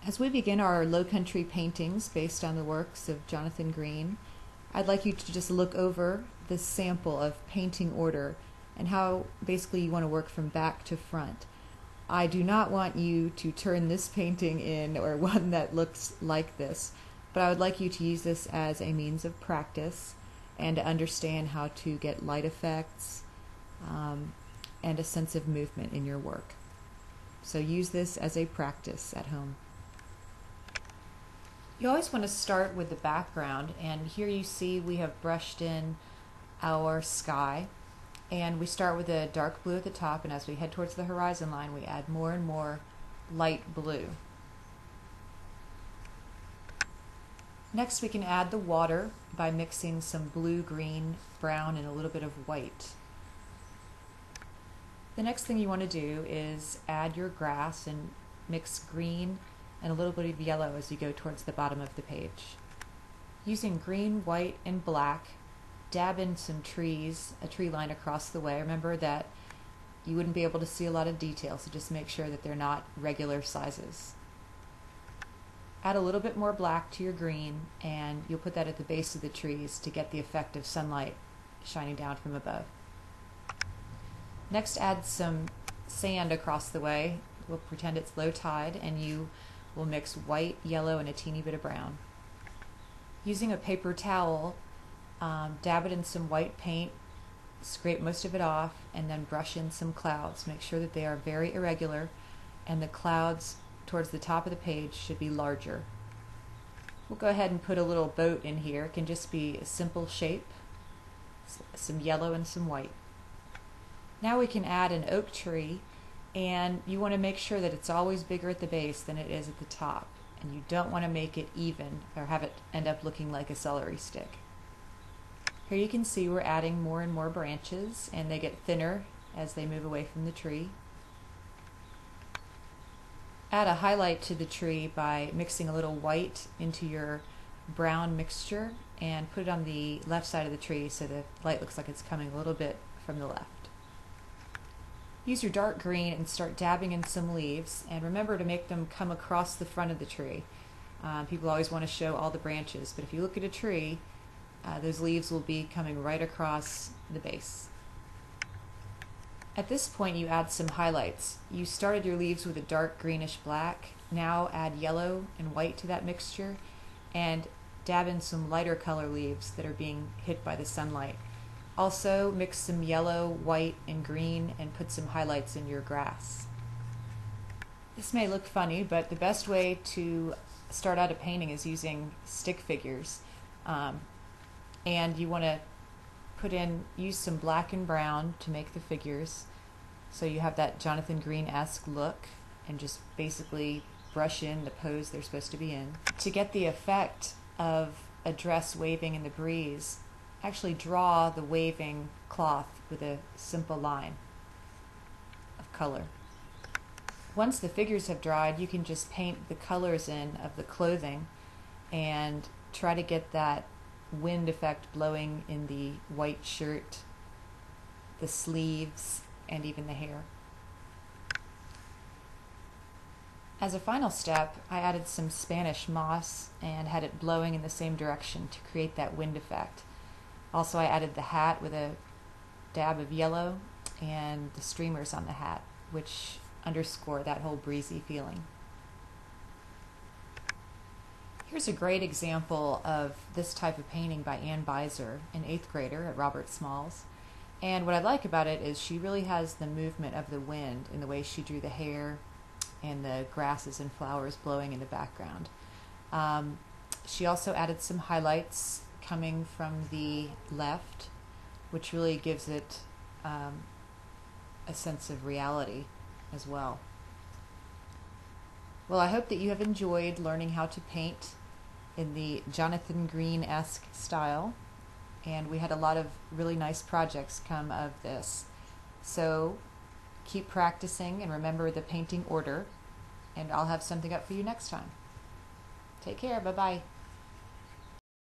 As we begin our low country paintings based on the works of Jonathan Green, I'd like you to just look over this sample of painting order and how basically you want to work from back to front. I do not want you to turn this painting in or one that looks like this, but I would like you to use this as a means of practice and to understand how to get light effects and a sense of movement in your work. So use this as a practice at home. You always want to start with the background, and here you see we have brushed in our sky, and we start with a dark blue at the top, and as we head towards the horizon line we add more and more light blue. Next we can add the water by mixing some blue, green, brown, and a little bit of white. The next thing you want to do is add your grass and mix green and a little bit of yellow as you go towards the bottom of the page. Using green, white, and black, dab in some trees, a tree line across the way. Remember that you wouldn't be able to see a lot of detail, so just make sure that they're not regular sizes. Add a little bit more black to your green, and you'll put that at the base of the trees to get the effect of sunlight shining down from above. Next, add some sand across the way. We'll pretend it's low tide, and you will mix white, yellow, and a teeny bit of brown. Using a paper towel, dab it in some white paint, scrape most of it off, and then brush in some clouds. Make sure that they are very irregular, and the clouds towards the top of the page should be larger. We'll go ahead and put a little boat in here. It can just be a simple shape, some yellow and some white. Now we can add an oak tree, and you want to make sure that it's always bigger at the base than it is at the top, and you don't want to make it even or have it end up looking like a celery stick. Here you can see we're adding more and more branches, and they get thinner as they move away from the tree. Add a highlight to the tree by mixing a little white into your brown mixture and put it on the left side of the tree so the light looks like it's coming a little bit from the left. Use your dark green and start dabbing in some leaves, and remember to make them come across the front of the tree. People always want to show all the branches, but if you look at a tree, those leaves will be coming right across the base. At this point you add some highlights. You started your leaves with a dark greenish black. Now add yellow and white to that mixture and dab in some lighter color leaves that are being hit by the sunlight. Also mix some yellow, white, and green and put some highlights in your grass. This may look funny, but the best way to start out a painting is using stick figures. And you want to use some black and brown to make the figures, so you have that Jonathan Green-esque look, and just basically brush in the pose they're supposed to be in. To get the effect of a dress waving in the breeze, actually draw the waving cloth with a simple line of color. Once the figures have dried, you can just paint the colors in of the clothing and try to get that wind effect blowing in the white shirt, the sleeves, and even the hair. As a final step, I added some Spanish moss and had it blowing in the same direction to create that wind effect. Also, I added the hat with a dab of yellow and the streamers on the hat, which underscore that whole breezy feeling. Here's a great example of this type of painting by Ann Beiser, an 8th grader at Robert Smalls. And what I like about it is she really has the movement of the wind in the way she drew the hair and the grasses and flowers blowing in the background. She also added some highlights coming from the left, which really gives it a sense of reality as well. Well, I hope that you have enjoyed learning how to paint in the Jonathan Green-esque style, and we had a lot of really nice projects come of this. So keep practicing and remember the painting order, and I'll have something up for you next time. Take care, bye-bye.